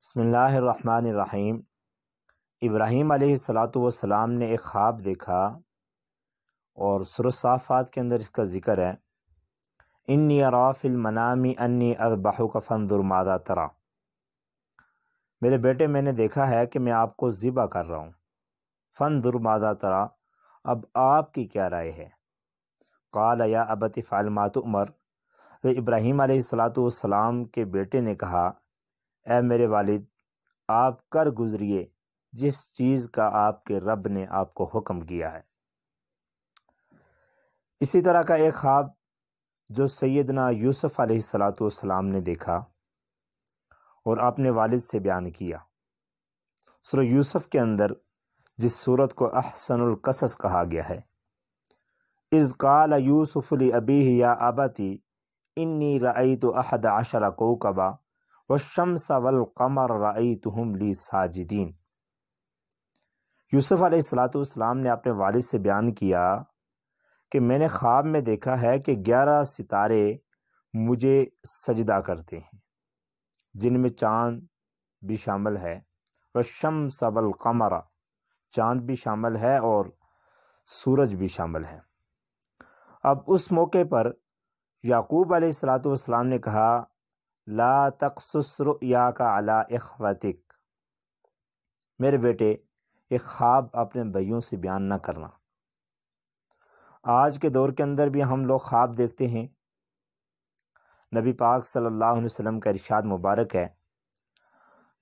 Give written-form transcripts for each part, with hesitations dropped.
بسم اللہ الرحمن الرحیم۔ ابراہیم علیہ السلام نے ایک خواب دیکھا اور سورۃ الصافات کے اندر اس کا ذکر ہے، انی ارا فی المنام انی اذبحک فانظر ماذا تری۔ میرے بیٹے، میں نے دیکھا ہے کہ میں آپ کو ذبح کر رہا ہوں، فانظر ماذا تری، اب آپ کی کیا رائے ہے؟ قال یا ابت افعل ما تؤمر، تو ابراہیم علیہ السلام کے بیٹے نے کہا، اے میرے والد، آپ کر گزریے جس چیز کا آپ کے رب نے آپ کو حکم کیا ہے۔ اسی طرح کا ایک خواب جو سیدنا یوسف علیہ السلام نے دیکھا اور اپنے والد سے بیان کیا۔ سورہ یوسف کے اندر جس سورت کو احسن القصص کہا گیا ہے، اذ قال یوسف لابیہ یا ابتی انی رأیت احد عشر کوکبا والشمس والقمر رأیتہم لی ساجدین۔ یوسف علیہ السلام نے اپنے والد سے بیان کیا کہ میں نے خواب میں دیکھا ہے کہ 11 ستارے مجھے سجدہ کرتے ہیں، جن میں چاند بھی شامل ہے، والشمس والقمر، چاند بھی شامل ہے اور سورج بھی شامل ہے۔ اب اس موقع پر یعقوب علیہ السلام نے کہا، لا تقصص رؤیاک علی اخوتک، میرے بیٹے ایک خواب اپنے بھائیوں سے بیان نہ کرنا۔ آج کے دور کے اندر بھی ہم لوگ خواب دیکھتے ہیں۔ نبی پاک صلی اللہ علیہ وسلم کا ارشاد مبارک ہے،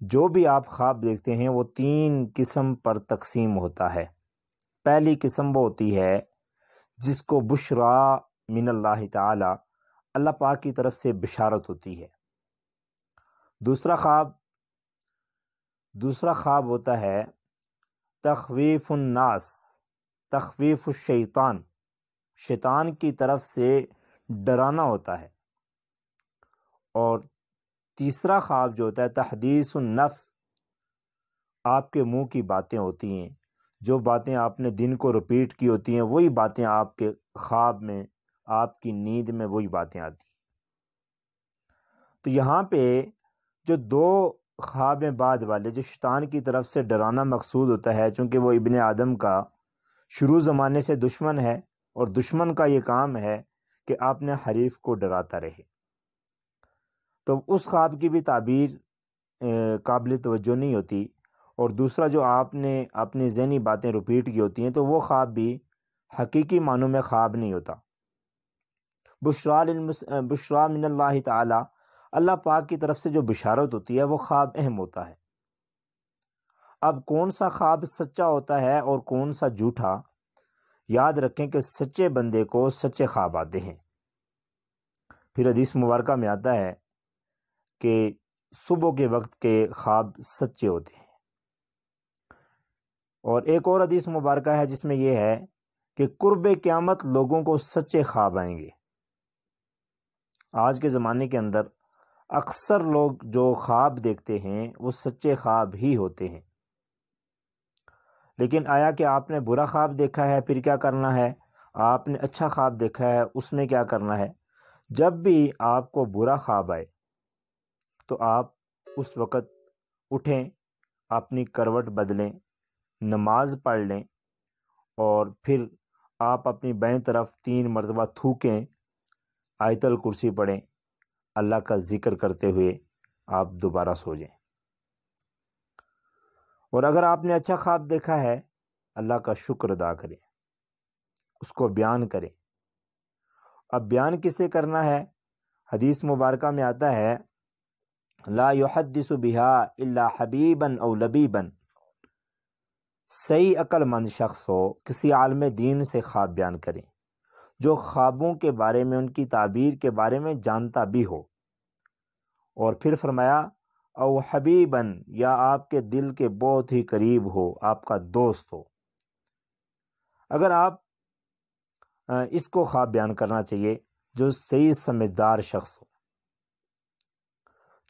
جو بھی آپ خواب دیکھتے ہیں وہ 3 قسم پر تقسیم ہوتا ہے۔ پہلی قسم وہ ہوتی ہے جس کو بشرا من اللہ تعالی، اللہ پاک کی طرف سے بشارت ہوتی ہے۔ دوسرا خواب ہوتا ہے تخویف الناس، تخویف الشیطان، شیطان کی طرف سے ڈرانا ہوتا ہے۔ اور تیسرا خواب جو ہوتا ہے تحدیث النفس، آپ کے منہ کی باتیں ہوتی ہیں، جو باتیں آپ نے دن کو رپیٹ کی ہوتی ہیں وہی باتیں آپ کے خواب میں، آپ کی نیند میں وہی باتیں آتی ہیں۔ تو یہاں پہ جو 2 خواب بعد والے جو شیطان کی طرف سے ڈرانا مقصود ہوتا ہے، چونکہ وہ ابن آدم کا شروع زمانے سے دشمن ہے، اور دشمن کا یہ کام ہے کہ اپنے حریف کو ڈراتا رہے، تو اس خواب کی بھی تعبیر قابل توجہ نہیں ہوتی۔ اور دوسرا جو آپ نے اپنی ذہنی باتیں رپیٹ کی ہوتی ہیں، تو وہ خواب بھی حقیقی معنوں میں خواب نہیں ہوتا۔ بشرا من اللہ تعالی، اللہ پاک کی طرف سے جو بشارت ہوتی ہے وہ خواب اہم ہوتا ہے۔ اب کون سا خواب سچا ہوتا ہے اور کون سا جھوٹا؟ یاد رکھیں کہ سچے بندے کو سچے خواب آتے ہیں۔ پھر حدیث مبارکہ میں آتا ہے کہ صبح کے وقت کے خواب سچے ہوتے ہیں۔ اور ایک اور حدیث مبارکہ ہے جس میں یہ ہے کہ قرب قیامت لوگوں کو سچے خواب آئیں گے۔ آج کے زمانے کے اندر اکثر لوگ جو خواب دیکھتے ہیں وہ سچے خواب ہی ہوتے ہیں۔ لیکن آیا کہ آپ نے برا خواب دیکھا ہے پھر کیا کرنا ہے؟ آپ نے اچھا خواب دیکھا ہے اس میں کیا کرنا ہے؟ جب بھی آپ کو برا خواب آئے تو آپ اس وقت اٹھیں، اپنی کروٹ بدلیں، نماز پڑھ لیں، اور پھر آپ اپنی بائیں طرف 3 مرتبہ تھوکیں، آیت الکرسی پڑھیں، اللہ کا ذکر کرتے ہوئے آپ دوبارہ سو جائیں۔ اور اگر آپ نے اچھا خواب دیکھا ہے، اللہ کا شکر ادا کریں، اس کو بیان کریں۔ اب بیان کسے کرنا ہے؟ حدیث مبارکہ میں آتا ہے، لا یحدث بها الا حبیبا او لبیبا، صحیح عقل مند شخص ہو کسی عالم دین سے خواب بیان کریں جو خوابوں کے بارے میں، ان کی تعبیر کے بارے میں جانتا بھی ہو۔ اور پھر فرمایا او حبیبا، یا آپ کے دل کے بہت ہی قریب ہو، آپ کا دوست ہو۔ اگر آپ اس کو خواب بیان کرنا چاہیے جو صحیح سمجھدار شخص ہو،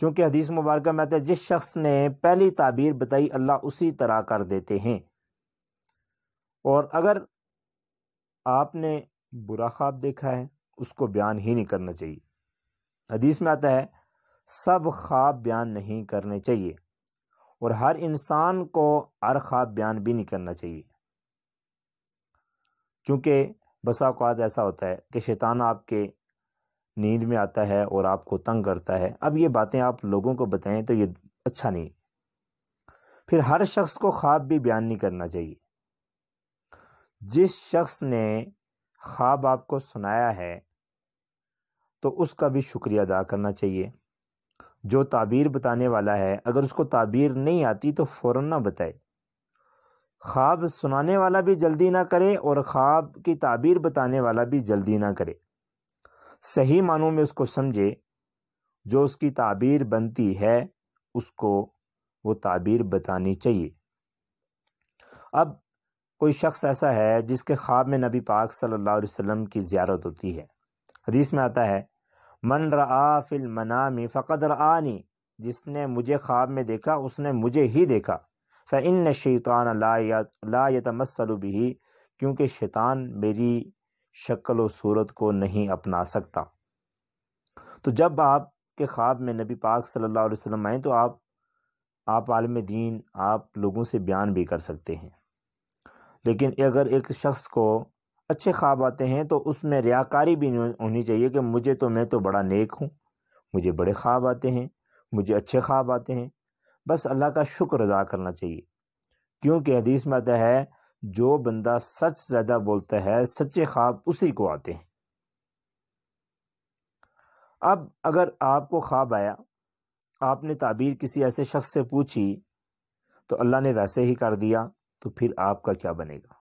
چونکہ حدیث مبارکہ میں آتا ہے جس شخص نے پہلی تعبیر بتائی اللہ اسی طرح کر دیتے ہیں۔ اور اگر آپ نے برا خواب دیکھا ہے اس کو بیان ہی نہیں کرنا چاہیے۔ حدیث میں آتا ہے سب خواب بیان نہیں کرنے چاہیے، اور ہر انسان کو ہر خواب بیان بھی نہیں کرنا چاہیے، چونکہ بسا اوقات ایسا ہوتا ہے کہ شیطان آپ کے نیند میں آتا ہے اور آپ کو تنگ کرتا ہے۔ اب یہ باتیں آپ لوگوں کو بتائیں تو یہ اچھا نہیں۔ پھر ہر شخص کو خواب بھی بیان نہیں کرنا چاہیے۔ جس شخص نے خواب آپ کو سنایا ہے تو اس کا بھی شکریہ ادا کرنا چاہیے۔ جو تعبیر بتانے والا ہے اگر اس کو تعبیر نہیں آتی تو فوراً نہ بتائے۔ خواب سنانے والا بھی جلدی نہ کرے اور خواب کی تعبیر بتانے والا بھی جلدی نہ کرے، صحیح معنوں میں اس کو سمجھے، جو اس کی تعبیر بنتی ہے اس کو وہ تعبیر بتانی چاہیے۔ اب کوئی شخص ایسا ہے جس کے خواب میں نبی پاک صلی اللہ علیہ وسلم کی زیارت ہوتی ہے، حدیث میں آتا ہے من رآ فی المنام فقد رآنی، جس نے مجھے خواب میں دیکھا اس نے مجھے ہی دیکھا، فإن الشیطان لا یتمثل بہ، کیونکہ شیطان میری شکل و صورت کو نہیں اپنا سکتا۔ تو جب آپ کے خواب میں نبی پاک صلی اللہ علیہ وسلم آئیں تو آپ عالم دین، آپ لوگوں سے بیان بھی کر سکتے ہیں۔ لیکن اگر ایک شخص کو اچھے خواب آتے ہیں تو اس میں ریاکاری بھی نہیں ہونی چاہیے کہ میں تو بڑا نیک ہوں، مجھے بڑے خواب آتے ہیں، مجھے اچھے خواب آتے ہیں۔ بس اللہ کا شکر ادا کرنا چاہیے، کیونکہ حدیث میں آتا ہے جو بندہ سچ زیادہ بولتا ہے سچے خواب اسی کو آتے ہیں۔ اب اگر آپ کو خواب آیا، آپ نے تعبیر کسی ایسے شخص سے پوچھی تو اللہ نے ویسے ہی کر دیا، تو پھر آپ کا کیا بنے گا؟